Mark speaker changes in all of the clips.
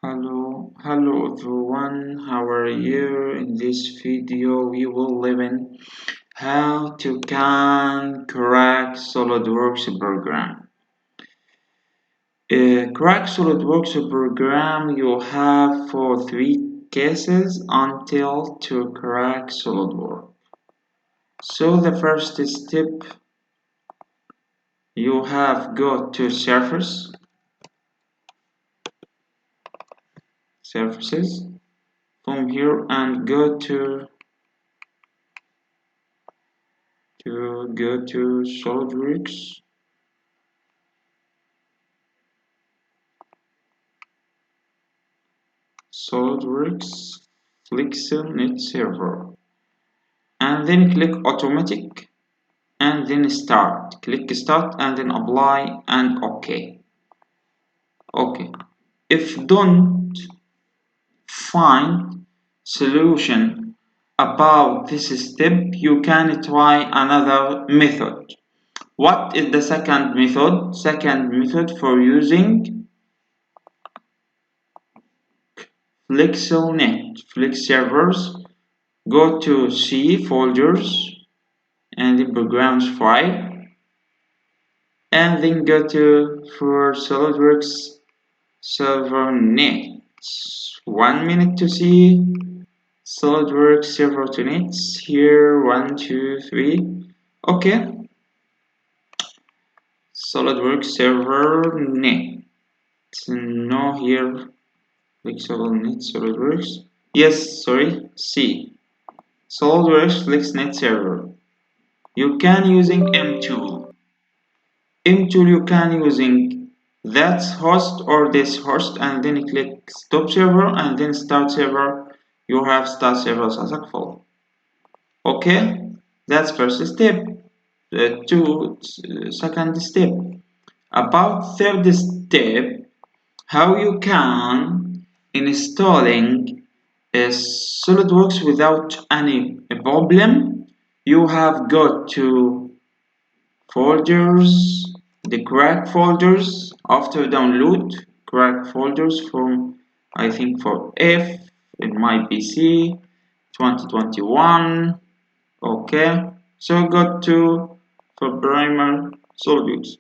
Speaker 1: Hello everyone, how are you? In this video we will learn how to can crack Soildworks program. Crack Soildworks program you have for 3 cases until to crack Soildworks. So the first step you have go to surfaces from here and go to Soildworks. Soildworks Flexel Net Server and then click automatic and then start. Click start and then apply and OK. If don't find solution about this step, you can try another method. What is the second method? Second method for using FlexelNet Flex servers. Go to C folders and the programs file and then go to for Soildworks server net. 1 minute to see Soildworks server to nets here. 1 2 3. Okay, Soildworks server net. No, here flexible net Soildworks. Yes, sorry, C Soildworks FlexNet server. You can using M2. You can using that host or this host and then click stop server and then start server. You have start server successful. Okay, that's first step. Second step. About third step, how you can installing SolidWorks without any problem. You have got to folders, the crack folders. After download crack folders from, I think, for F in my PC 2021. Okay, so go to for primer SolidWorks.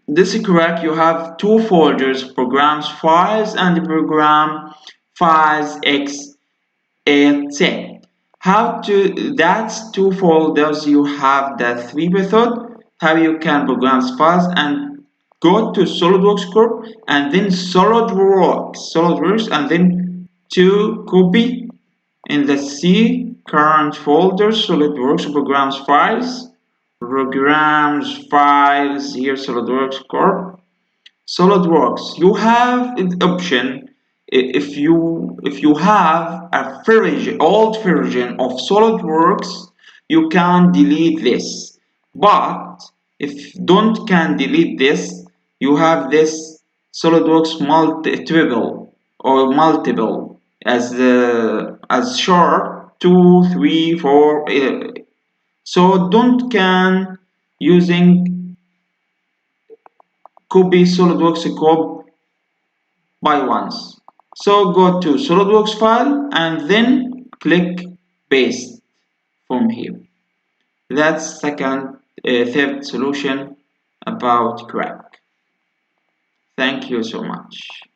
Speaker 1: This crack you have 2 folders, programs files and program files x8. How to, that's 2 folders. You have the 3 method how you can program files and go to SolidWorks Corp and then SolidWorks and then to copy in the C current folder SolidWorks programs files here SolidWorks Corp. SolidWorks, you have an option. If you have a old version of SolidWorks, you can delete this. But if don't can delete this, you have this SolidWorks multiple as short 2 3 4. So don't can using copy SolidWorks code by once. So go to SolidWorks file and then click paste from here. That's third solution about crack. Thank you so much.